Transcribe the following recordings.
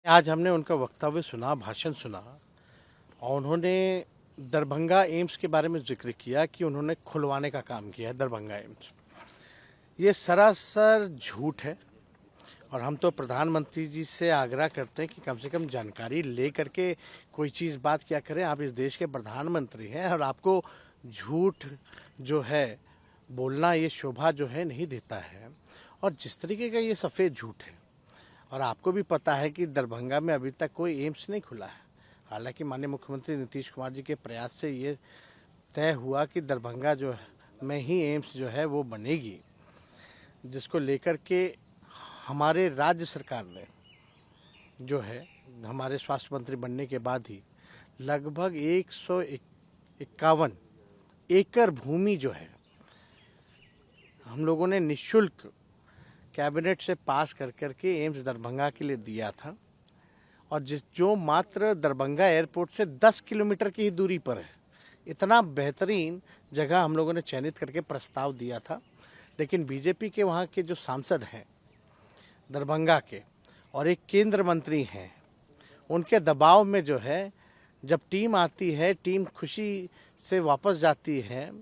आज हमने उनका वक्तव्य सुना, भाषण सुना और उन्होंने दरभंगा एम्स के बारे में जिक्र किया कि उन्होंने खुलवाने का काम किया है दरभंगा एम्स। ये सरासर झूठ है और हम तो प्रधानमंत्री जी से आग्रह करते हैं कि कम से कम जानकारी ले करके कोई चीज़ बात क्या करें। आप इस देश के प्रधानमंत्री हैं और आपको झूठ जो है बोलना ये शोभा जो है नहीं देता है। और जिस तरीके का ये सफ़ेद झूठ है और आपको भी पता है कि दरभंगा में अभी तक कोई एम्स नहीं खुला है। हालांकि माननीय मुख्यमंत्री नीतीश कुमार जी के प्रयास से ये तय हुआ कि दरभंगा जो में ही एम्स जो है वो बनेगी, जिसको लेकर के हमारे राज्य सरकार ने जो है हमारे स्वास्थ्य मंत्री बनने के बाद ही लगभग 151 एकड़ भूमि जो है हम लोगों ने निःशुल्क कैबिनेट से पास कर करके एम्स दरभंगा के लिए दिया था। और जो मात्र दरभंगा एयरपोर्ट से 10 किलोमीटर की ही दूरी पर है, इतना बेहतरीन जगह हम लोगों ने चयनित करके प्रस्ताव दिया था। लेकिन बीजेपी के वहाँ के जो सांसद हैं दरभंगा के और एक केंद्र मंत्री हैं, उनके दबाव में जो है जब टीम आती है, टीम खुशी से वापस जाती है,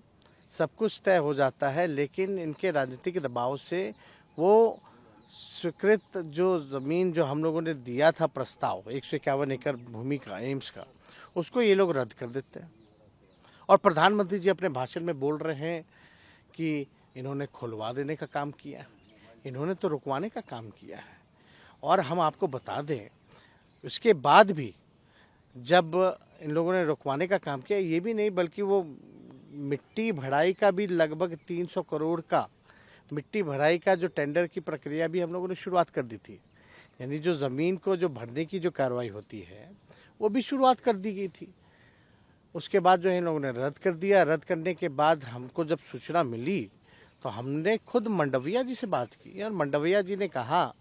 सब कुछ तय हो जाता है, लेकिन इनके राजनीतिक दबाव से वो स्वीकृत जो ज़मीन जो हम लोगों ने दिया था प्रस्ताव 151 एकड़ भूमि का एम्स का, उसको ये लोग रद्द कर देते हैं। और प्रधानमंत्री जी अपने भाषण में बोल रहे हैं कि इन्होंने खुलवा देने का काम किया, इन्होंने तो रुकवाने का काम किया है। और हम आपको बता दें, उसके बाद भी जब इन लोगों ने रुकवाने का काम किया, ये भी नहीं बल्कि वो मिट्टी भराई का भी लगभग 300 करोड़ का मिट्टी भराई का जो टेंडर की प्रक्रिया भी हम लोगों ने शुरुआत कर दी थी। यानी जो ज़मीन को जो भरने की जो कार्रवाई होती है वो भी शुरुआत कर दी गई थी। उसके बाद जो है इन लोगों ने रद्द कर दिया। रद्द करने के बाद हमको जब सूचना मिली तो हमने खुद मंडविया जी से बात की और मंडविया जी ने कहा,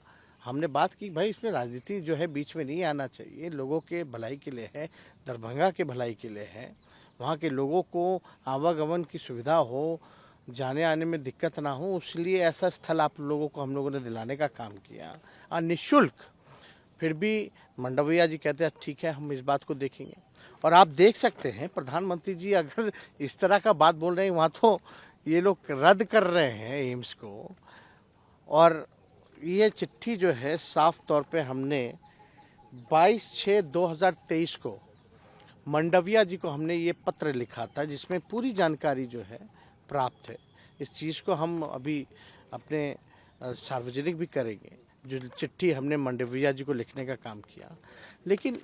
हमने बात की भाई इसमें राजनीति जो है बीच में नहीं आना चाहिए, लोगों के भलाई के लिए है, दरभंगा के भलाई के लिए है, वहाँ के लोगों को आवागमन की सुविधा हो, जाने आने में दिक्कत ना हो, इसलिए ऐसा स्थल आप लोगों को हम लोगों ने दिलाने का काम किया और निःशुल्क। फिर भी मंडविया जी कहते हैं ठीक है, हम इस बात को देखेंगे। और आप देख सकते हैं प्रधानमंत्री जी अगर इस तरह का बात बोल रहे हैं, वहाँ तो ये लोग रद्द कर रहे हैं एम्स को। और ये चिट्ठी जो है साफ तौर पे हमने 22/6/2023 को मंडविया जी को हमने ये पत्र लिखा था, जिसमें पूरी जानकारी जो है प्राप्त है। इस चीज़ को हम अभी अपने सार्वजनिक भी करेंगे, जो चिट्ठी हमने मंडविया जी को लिखने का काम किया। लेकिन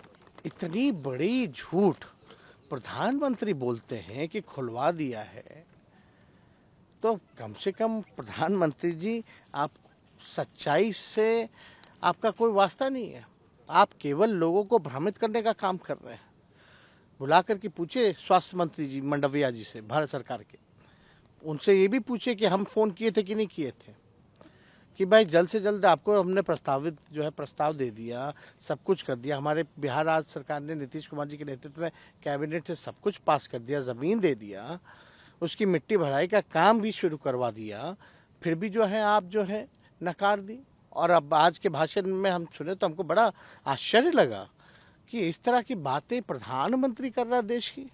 इतनी बड़ी झूठ प्रधानमंत्री बोलते हैं कि खुलवा दिया है, तो कम से कम प्रधानमंत्री जी आप सच्चाई से आपका कोई वास्ता नहीं है। आप केवल लोगों को भ्रमित करने का काम कर रहे हैं। बुला करके पूछे स्वास्थ्य मंत्री जी मंडविया जी से, भारत सरकार के, उनसे ये भी पूछे कि हम फ़ोन किए थे कि नहीं किए थे, कि भाई जल्द से जल्द आपको हमने प्रस्ताव दे दिया, सब कुछ कर दिया। हमारे बिहार राज्य सरकार ने नीतीश कुमार जी के नेतृत्व में कैबिनेट से सब कुछ पास कर दिया, ज़मीन दे दिया, उसकी मिट्टी भराई का काम भी शुरू करवा दिया, फिर भी जो है आप जो है नकार दी। और अब आज के भाषण में हम सुने तो हमको बड़ा आश्चर्य लगा कि इस तरह की बातें प्रधानमंत्री कर रहा है देश की।